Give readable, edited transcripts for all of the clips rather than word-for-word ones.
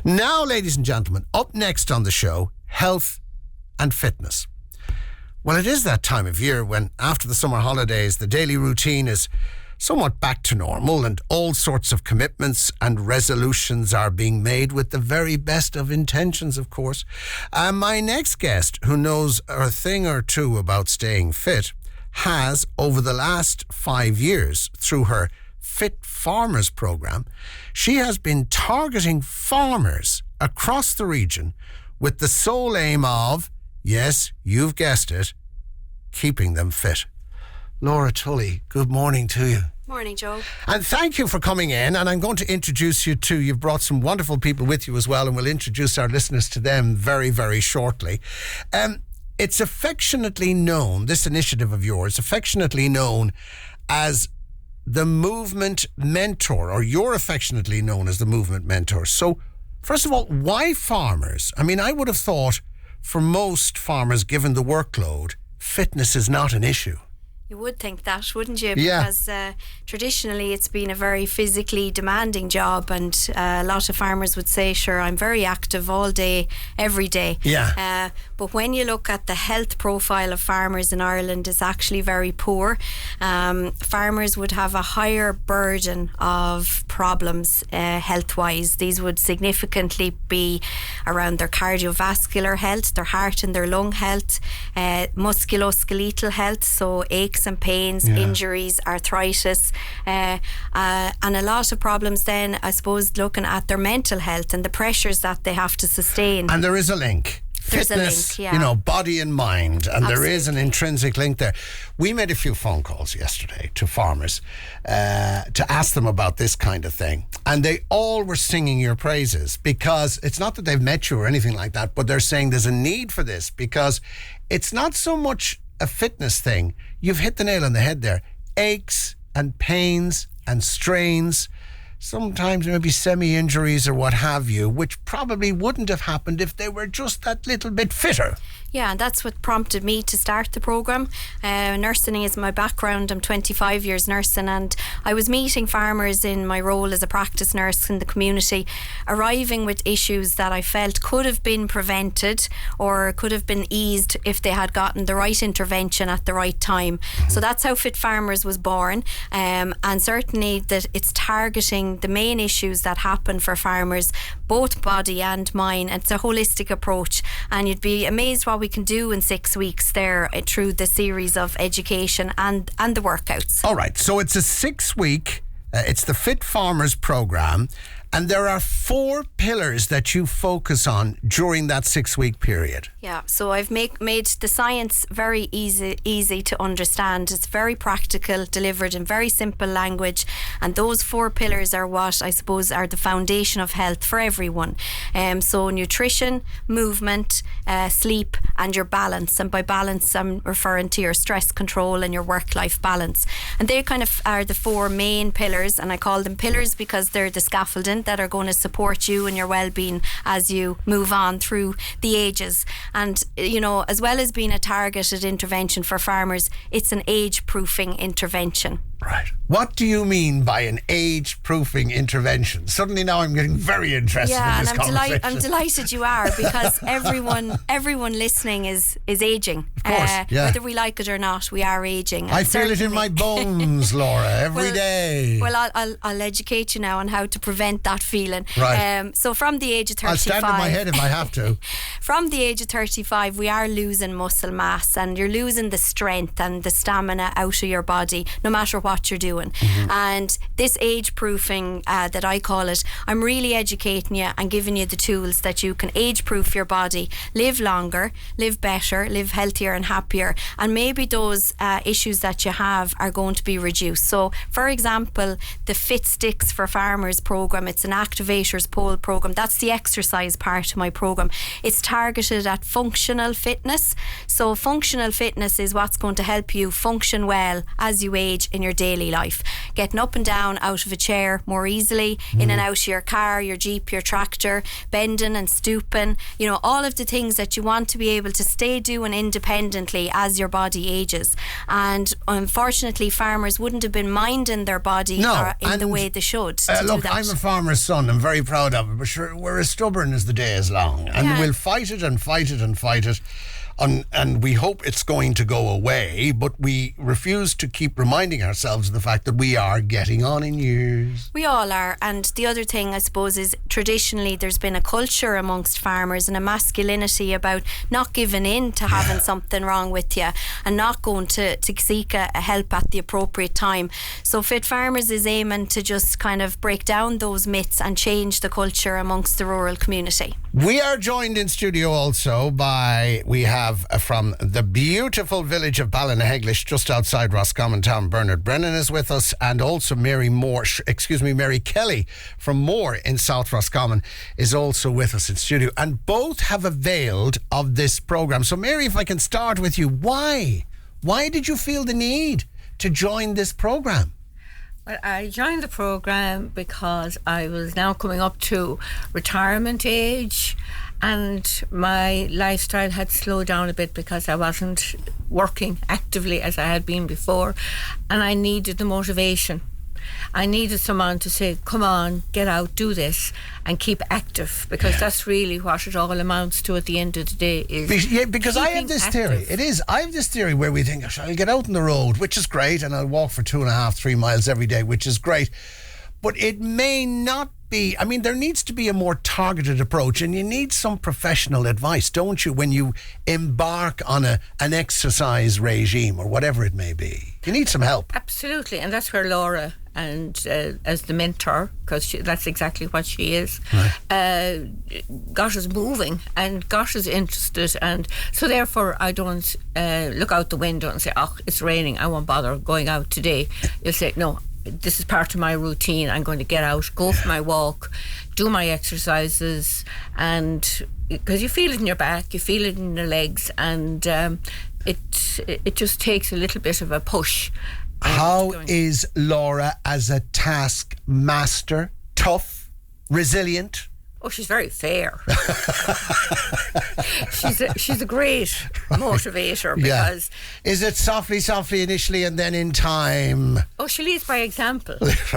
Now, ladies and gentlemen, up next on the show, health and fitness. Well, it is that time of year when, after the summer holidays, the daily routine is somewhat back to normal and all sorts of commitments and resolutions are being made with the very best of intentions, of course. My next guest, who knows a thing or two about staying fit, has, over the last 5 years, through her Fit Farmers programme, she has been targeting farmers across the region with the sole aim of, yes, you've guessed it, keeping them fit. Laura Tully, good morning to you. Morning, Joe. And thank you for coming in. And I'm going to introduce you to, you've brought some wonderful people with you as well, and we'll introduce our listeners to them very, very shortly. It's affectionately known, this initiative of yours, affectionately known as the Movement Mentor, or you're affectionately known as the Movement Mentor. So, first of all, why farmers? I mean, I would have thought for most farmers, given the workload, fitness is not an issue. You would think that, wouldn't you? Yeah. Because traditionally it's been a very physically demanding job, and a lot of farmers would say, sure, I'm very active all day, every day. Yeah. But when you look at the health profile of farmers in Ireland, it's actually very poor. Farmers would have a higher burden of problems health-wise. These would significantly be around their cardiovascular health, their heart and their lung health, musculoskeletal health, so aches and pains, injuries, arthritis, and a lot of problems then, I suppose, looking at their mental health and the pressures that they have to sustain. And there is a link. There's Fitness, a link, yeah. Body and mind, and Absolutely. there is an intrinsic link there. We made a few phone calls yesterday to farmers to ask them about this kind of thing, and they all were singing your praises, because it's not that they've met you or anything like that, but they're saying there's a need for this, because it's not so much a fitness thing. You've hit the nail on the head there. Aches and pains and strains, sometimes maybe semi-injuries or what have you, which probably wouldn't have happened if they were just that little bit fitter. Yeah, and that's what prompted me to start the programme. Nursing is my background. I'm 25 years nursing, and I was meeting farmers in my role as a practice nurse in the community, arriving with issues that I felt could have been prevented or could have been eased if they had gotten the right intervention at the right time. So that's how Fit Farmers was born, and certainly that it's targeting the main issues that happen for farmers, both body and mind. It's a holistic approach, and you'd be amazed what we can do in 6 weeks there through the series of education and the workouts. All right, so it's a 6-week, it's the Fit Farmers programme, and there are 4 pillars that you focus on during that 6-week period. Yeah, so I've made the science very easy to understand. It's very practical, delivered in very simple language, and those 4 pillars are what I suppose are the foundation of health for everyone. So nutrition, movement, sleep, and your balance. And by balance, I'm referring to your stress control and your work-life balance. And they kind of are the 4 main pillars, and I call them pillars because they're the scaffolding that are going to support you and your well-being as you move on through the ages. And as well as being a targeted intervention for farmers, it's an age-proofing intervention. Right. What do you mean by an age-proofing intervention? Suddenly now I'm getting very interested in this conversation. I'm delighted you are, because everyone listening is aging. Of course, Whether we like it or not, we are aging. I feel it in my bones, Laura, every day. Well, I'll educate you now on how to prevent that feeling. Right. So from the age of 35... I'll stand on my head if I have to. From the age of 35, we are losing muscle mass, and you're losing the strength and the stamina out of your body, no matter what you're doing. Mm-hmm. And this age proofing that I call it, I'm really educating you and giving you the tools that you can age proof your body, live longer, live better, live healthier and happier, and maybe those issues that you have are going to be reduced. So for example, the Fit Sticks for Farmers program, it's an activators pole program. That's the exercise part of my program. It's targeted at functional fitness. So functional fitness is what's going to help you function well as you age in your daily life. Getting up and down out of a chair more easily, in and out of your car, your Jeep, your tractor, bending and stooping, all of the things that you want to be able to stay doing independently as your body ages. And unfortunately, farmers wouldn't have been minding their body in the way they should. Look, I'm a farmer's son. I'm very proud of it, but sure, we're as stubborn as the day is long, and we'll fight it and fight it and fight it. And we hope it's going to go away, but we refuse to keep reminding ourselves of the fact that we are getting on in years. We all are. And the other thing, I suppose, is traditionally there's been a culture amongst farmers and a masculinity about not giving in to having something wrong with you and not going to seek a help at the appropriate time. So Fit Farmers is aiming to just kind of break down those myths and change the culture amongst the rural community. We are joined in studio also by, from the beautiful village of Ballinaheglich, just outside Roscommon Town, Bernard Brennan is with us, and also Mary Kelly from Moore in South Roscommon is also with us in studio, and both have availed of this programme. So Mary, if I can start with you, why did you feel the need to join this programme? Well, I joined the programme because I was now coming up to retirement age, and my lifestyle had slowed down a bit because I wasn't working actively as I had been before, and I needed the motivation. I needed someone to say, come on, get out, do this, and keep active, because that's really what it all amounts to at the end of the day. Because I have this theory. I have this theory where we think, I'll get out on the road, which is great, and I'll walk for 2.5-3 miles every day, which is great. But it may not be. I mean, there needs to be a more targeted approach, and you need some professional advice, don't you, when you embark on an exercise regime or whatever it may be. You need some help. Absolutely, and that's where Laura, and as the mentor, because that's exactly what she is, got us moving and got us interested. And so therefore I don't look out the window and say, it's raining, I won't bother going out today. You'll say, no, this is part of my routine. I'm going to get out, go for my walk, do my exercises, and because you feel it in your back, you feel it in your legs, and it just takes a little bit of a push. How is Laura as a taskmaster? Tough? Resilient? Oh, she's very fair. she's a great motivator, because... Is it softly initially and then in time? Oh, she leads by example. Right,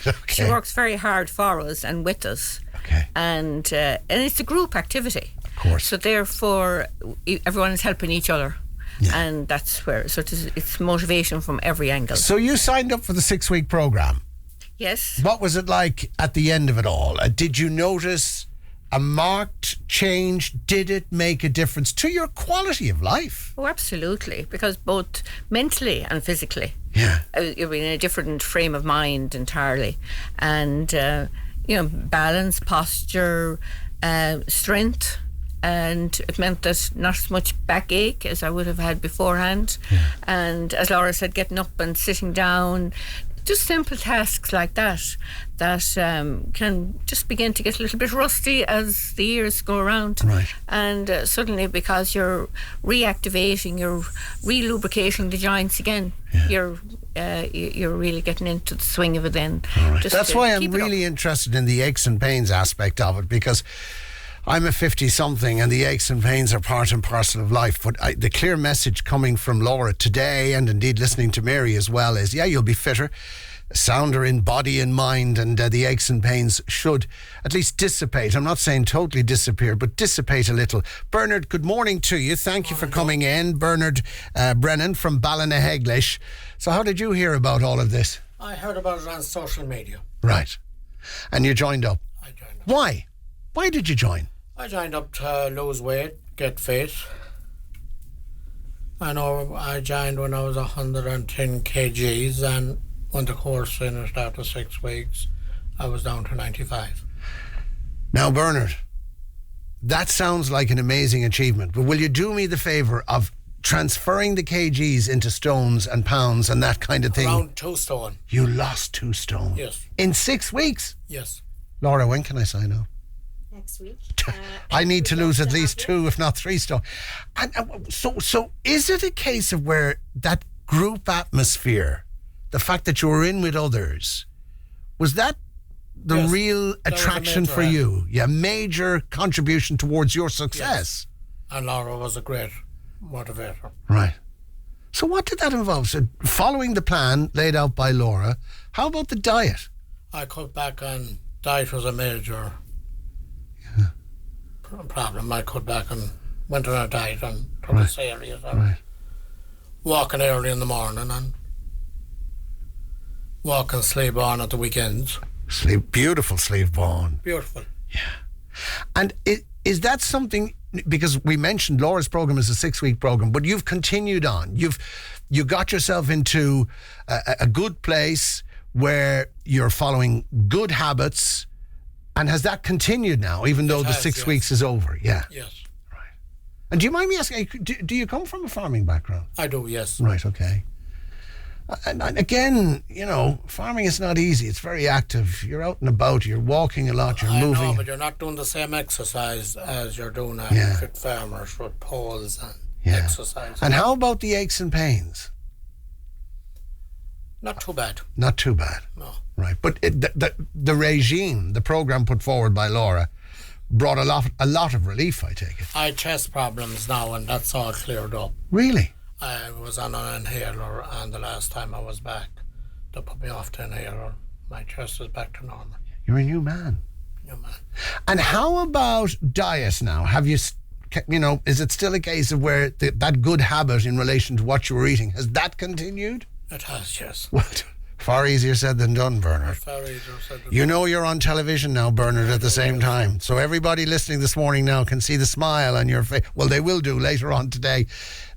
okay. She works very hard for us and with us. Okay. And it's a group activity. Of course. So therefore, everyone is helping each other. Yeah. And that's where, it's motivation from every angle. So you signed up for the 6-week programme? Yes. What was it like at the end of it all? Did you notice a marked change? Did it make a difference to your quality of life? Oh, absolutely, because both mentally and physically. Yeah. You're in a different frame of mind entirely. And, balance, posture, strength. And it meant that not as much backache as I would have had beforehand. Yeah. And as Laura said, getting up and sitting down, just simple tasks like that can just begin to get a little bit rusty as the years go around. Right. And suddenly, because you're reactivating, you're re-lubricating the joints again, you're really getting into the swing of it then. Right. That's why I'm really interested in the aches and pains aspect of it, because I'm a 50-something and the aches and pains are part and parcel of life. But the clear message coming from Laura today, and indeed listening to Mary as well, is you'll be fitter, sounder in body and mind, and the aches and pains should at least dissipate. I'm not saying totally disappear, but dissipate a little. Bernard, good morning to you. Thank you for coming in. Bernard Brennan from Ballinaheglich. So how did you hear about all of this? I heard about it on social media. Right. And you joined up? I joined up. Why? Why did you join? I joined up to lose weight, get fit. I know I joined when I was 110 kgs, and when the course finished after 6 weeks, I was down to 95. Now, Bernard, that sounds like an amazing achievement, but will you do me the favour of transferring the kgs into stones and pounds and that kind of thing? Around 2 stone. You lost 2 stone? Yes. In 6 weeks? Yes. Laura, when can I sign up? Next week. I need to lose at least 2, if not 3 stone. And so is it a case of where that group atmosphere the fact that you were in with others, was that the Yes, real that was a attraction major for you? Yeah, major contribution towards your success. And Laura was a great motivator. Right. So what did that involve? So following the plan laid out by Laura, how about the diet? I cut back on diet was a major problem. I cut back and went on a diet and took Right. this areas and Right. walking early in the morning and walking sleep on at the weekends. Beautiful sleep on. Beautiful. And is that something, because we mentioned Laura's program is a 6-week program, but you've continued on. You got yourself into a good place where you're following good habits. And has that continued now, even though the 6 weeks is over? Yeah. Yes. And do you mind me asking, do you come from a farming background? I do, yes. Right, okay. And again, farming is not easy. It's very active. You're out and about. You're walking a lot. You're I moving. know, but you're not doing the same exercise as you're doing at Yeah. Fit Farmers with poles and Yeah. exercise. And how about the aches and pains? Not too bad, Not too bad. no. Right. But the regime, the program put forward by Laura, brought a lot of relief, I take it. I had chest problems now and that's all cleared up. Really? I was on an inhaler and the last time I was back, they put me off the inhaler. My chest is back to normal. You're a new man. You man. And how about diet now? Have you, is it still a case of where that good habit in relation to what you were eating, has that continued? It has, yes. Well, far easier said than done, Bernard. Very easy said that. You know you're on television now, Bernard, at the same time. So everybody listening this morning now can see the smile on your face. Well, they will do later on today.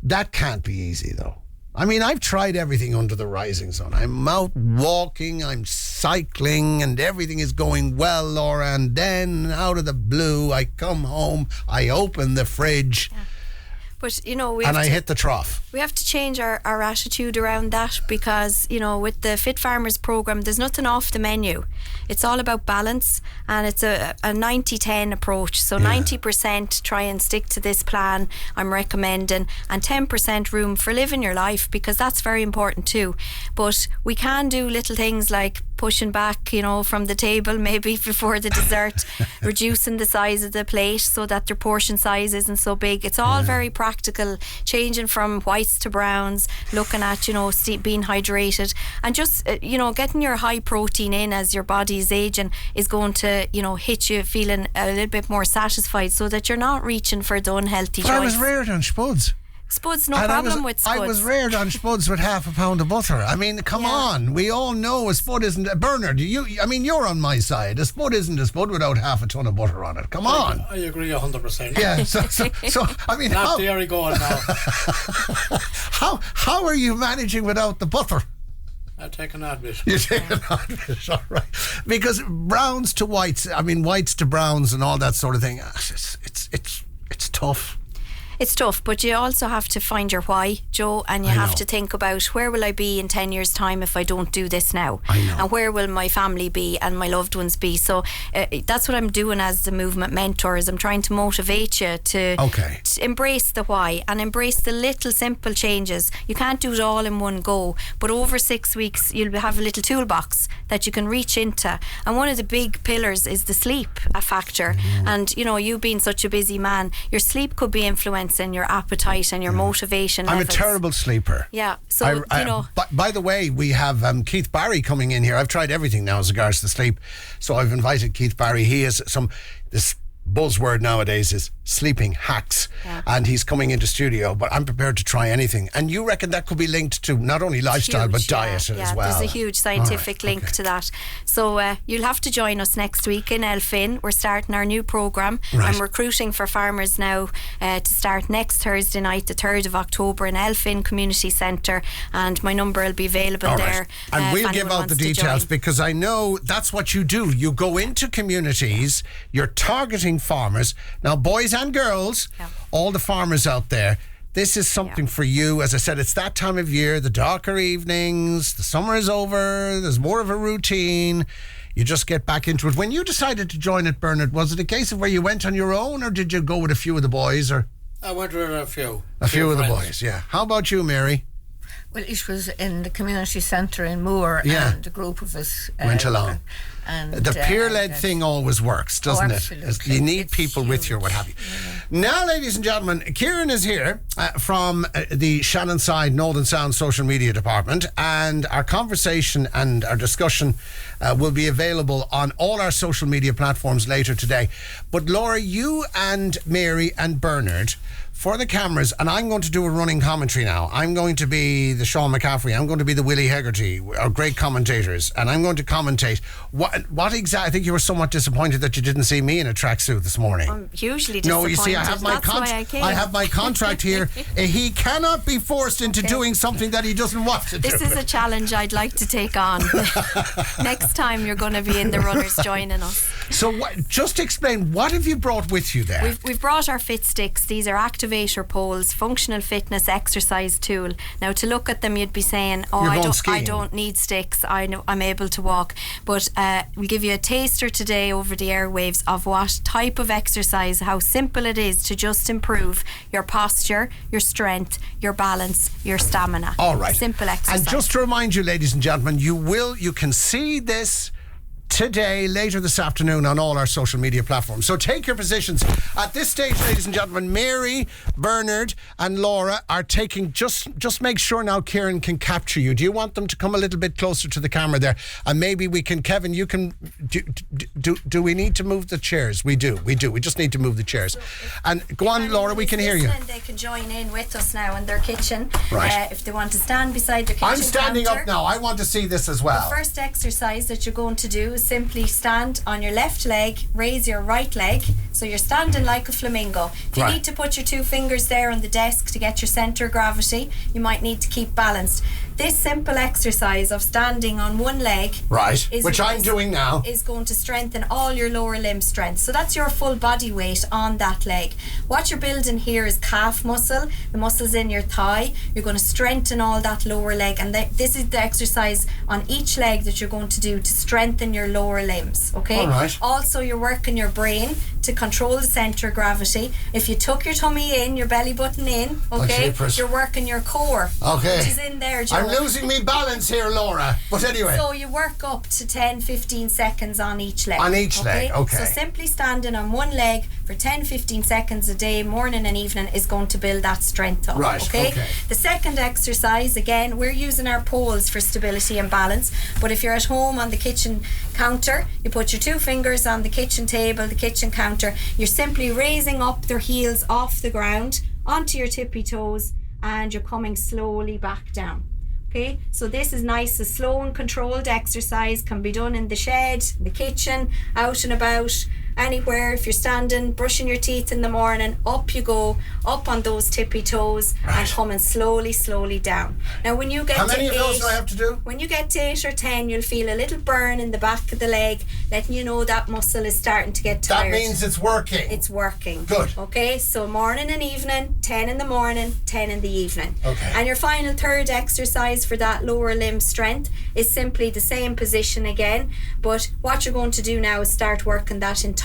That can't be easy, though. I mean, I've tried everything under the rising sun. I'm out walking, I'm cycling, and everything is going well, Laura. And then, out of the blue, I come home, I open the fridge, But, and I hit the trough. we have to change our attitude around that because, with the Fit Farmers programme, there's nothing off the menu. It's all about balance, and it's a 90-10 approach. So 90% try and stick to this plan I'm recommending, and 10% room for living your life, because that's very important too. But we can do little things like pushing back, from the table maybe before the dessert, reducing the size of the plate so that their portion size isn't so big. It's all very practical, changing from whites to browns, looking at, being hydrated, and just, getting your high protein in as your body is aging is going to, hit you feeling a little bit more satisfied so that you're not reaching for the unhealthy But I was choice. reard on spuds. Spuds, no And problem with spuds. I was reared on spuds with half a pound of butter. I mean, come on. We all know a spud isn't... Bernard, you're on my side. A spud isn't a spud without half a ton of butter on it. Come on. I agree 100%. Yeah, so I mean... Not dairy going now. How are you managing without the butter? I take an Advil. You take an Advil, all right. Because browns to whites, whites to browns and all that sort of thing, it's tough. It's tough, but you also have to find your why, Joe, and you I have know. to think about where will I be in 10 years' time if I don't do this now? I know. And where will my family be and my loved ones be? So that's what I'm doing as the movement mentor, is I'm trying to motivate you to embrace the why and embrace the little simple changes. You can't do it all in one go, but over 6 weeks you'll have a little toolbox that you can reach into. And one of the big pillars is the sleep factor. And you being such a busy man, your sleep could be influencing your appetite and your motivation I'm levels. a terrible sleeper. Yeah, so By the way, we have Keith Barry coming in here. I've tried everything now as regards to sleep, so I've invited Keith Barry. He has this buzzword nowadays is sleeping hacks, and he's coming into studio, but I'm prepared to try anything. And you reckon that could be linked to not only lifestyle but diet as well? There's a huge scientific link to that. So you'll have to join us next week in Elphin. We're starting our new programme. Right. I'm recruiting for farmers now to start next Thursday night, the 3rd of October in Elphin Community Centre, and my number will be available All there. right. And we'll if give anyone out the wants to details join. because I know that's what you do. You go into communities, you're targeting farmers. Now, boys and girls, all the farmers out there, this is something for you. As I said, it's that time of year, the darker evenings, the summer is over, there's more of a routine. You just get back into it. When you decided to join it, Bernard, was it a case of where you went on your own, or did you go with a few of the boys? Or I went with a few. a few of the friends. boys, yeah. How about you, Mary? Well, it was in the community centre in Moore, and a group of us went along. And the peer-led thing always works, doesn't it? Absolutely. You need people with you or what have you. Now, ladies and gentlemen, Kieran is here from the Shannonside Northern Sound social media department, and our conversation and our discussion will be available on all our social media platforms later today. But Laura, you and Mary and Bernard, for the cameras, and I'm going to do a running commentary now. I'm going to be the Sean McCaffrey. I'm going to be the Willie Hegarty, our great commentators, and I'm going to commentate. What exactly? I think you were somewhat disappointed that you didn't see me in a tracksuit this morning. I'm hugely disappointed. No, you see, I have my I have my contract here. He cannot be forced into doing something that he doesn't want to do. This is a challenge I'd like to take on. Next time you're going to be in the runners joining us. So just explain, what have you brought with you there? We've brought our fit sticks. These are activator poles, functional fitness exercise tool. Now, to look at them, you'd be saying, I don't need sticks, I'm able to walk. But we'll give you a taster today over the airwaves of what type of exercise, how simple it is to just improve your posture, your strength, your balance, your stamina. All right. Simple exercise. And just to remind you, ladies and gentlemen, you can see this today, later this afternoon, on all our social media platforms. So take your positions. At this stage, ladies and gentlemen, Mary, Bernard and Laura are taking, just make sure now Kieran can capture you. Do you want them to come a little bit closer to the camera there? And maybe we can, Kevin, you can, do we need to move the chairs? We do. We just need to move the chairs. And go on, Laura, we can hear you. They can join in with us now in their kitchen. Right. If they want to stand beside their kitchen I'm standing counter. up now. I want to see this as well. The first exercise that you're going to do is simply stand on your left leg, raise your right leg, so you're standing like a flamingo. If you need to put your 2 fingers there on the desk to get your centre of gravity, you might need to keep balanced. This simple exercise of standing on one leg, which I'm doing now, is going to strengthen all your lower limb strength. So that's your full body weight on that leg. What you're building here is calf muscle, the muscles in your thigh. You're going to strengthen all that lower leg, and this is the exercise on each leg that you're going to do to strengthen your lower limbs. Okay. All right. Also, you're working your brain to control the centre of gravity. If you tuck your tummy in, your belly button in, you're working your core, which is in there, Joe. I'm losing me balance here, Laura. But anyway. So you work up to 10-15 seconds on each leg. On each leg, okay. So simply standing on one leg for 10-15 seconds a day, morning and evening, is going to build that strength up. Right, okay. The second exercise, again, we're using our poles for stability and balance. But if you're at home on the kitchen counter, you put your 2 fingers on the kitchen table, the kitchen counter. You're simply raising up their heels off the ground onto your tippy toes, and you're coming slowly back down. Okay, so this is nice, a slow and controlled exercise, can be done in the shed, the kitchen, out and about, anywhere. If you're standing, brushing your teeth in the morning, up you go, up on those tippy toes, and coming slowly down. Now when you get How many of those do I have to do? When you get to 8 or 10, you'll feel a little burn in the back of the leg, letting you know that muscle is starting to get tired. That means it's working. It's working. Good. Okay, so morning and evening, 10 in the morning, 10 in the evening. Okay. And your final third exercise for that lower limb strength is simply the same position again, but what you're going to do now is start working that entire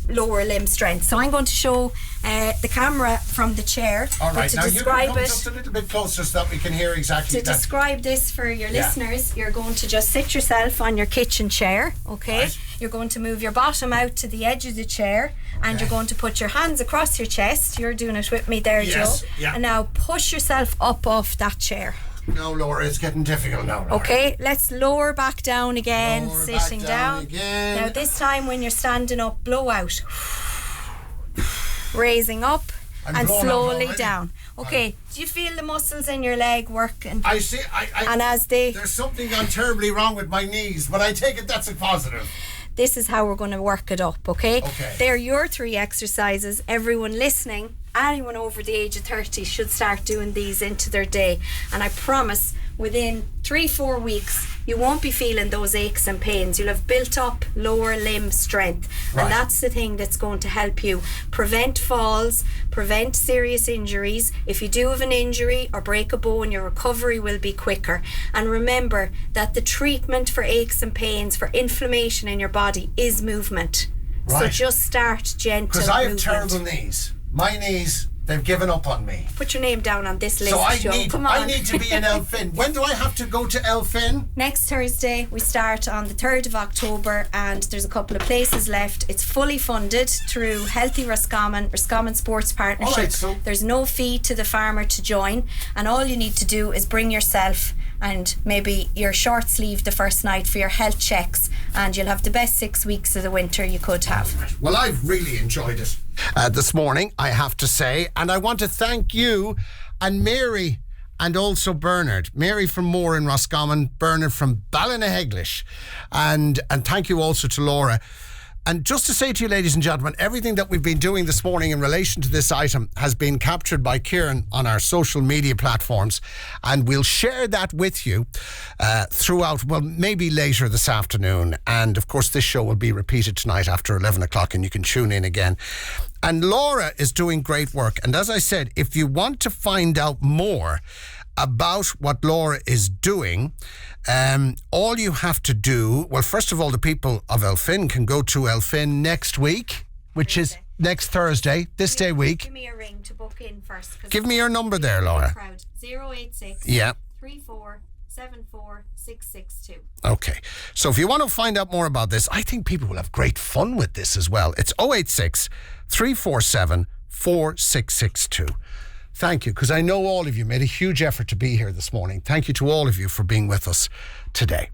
lower limb strength. So I'm going to show the camera from the chair. All right, to now describe you can come just a little bit closer so that we can hear exactly to describe this for your listeners. You're going to just sit yourself on your kitchen chair, okay? Right. You're going to move your bottom out to the edge of the chair, and you're going to put your hands across your chest. You're doing it with me there, Joe. Yeah. And now push yourself up off that chair. No, Laura, it's getting difficult now, Laura. Okay, let's lower back down again, Lower sitting back down. again. Now this time when you're standing up, blow out. Raising up and slowly down. Okay, do you feel the muscles in your leg working? I see. And as they... There's something gone terribly wrong with my knees, but I take it that's a positive. This is how we're going to work it up, okay? They're your 3 exercises. Everyone listening, anyone over the age of 30 should start doing these into their day. And I promise within 3-4 weeks, you won't be feeling those aches and pains. You'll have built up lower limb strength. Right. And that's the thing that's going to help you prevent falls, prevent serious injuries. If you do have an injury or break a bone, your recovery will be quicker. And remember that the treatment for aches and pains, for inflammation in your body, is movement. Right. So just start gentle. Because I have movement. terrible knees. My knees, They've given up on me. Put your name down on this list, So Joe. Come on. I need to be in Elfin. When do I have to go to Elfin? Next Thursday, we start on the 3rd of October, and there's a couple of places left. It's fully funded through Healthy Roscommon Sports Partnership. All right, so there's no fee to the farmer to join, and all you need to do is bring yourself and maybe your short sleeve the first night for your health checks, and you'll have the best 6 weeks of the winter you could have. Well, I've really enjoyed it this morning, I have to say, and I want to thank you and Mary and also Bernard. Mary from Moore in Roscommon, Bernard from Ballinahegglish, and thank you also to Laura. And just to say to you, ladies and gentlemen, everything that we've been doing this morning in relation to this item has been captured by Kieran on our social media platforms, and we'll share that with you throughout, well, maybe later this afternoon. And of course, this show will be repeated tonight after 11 o'clock, and you can tune in again. And Laura is doing great work. And as I said, if you want to find out more about what Laura is doing, all you have to do, well, first of all, the people of Elfin can go to Elfin next week, which is next Thursday, this day week. Give me a ring to book in first. Give me your number there, Laura. 086 yeah. 34 74 662. Okay. So if you want to find out more about this, I think people will have great fun with this as well. It's 086 347 4662. Thank you, because I know all of you made a huge effort to be here this morning. Thank you to all of you for being with us today.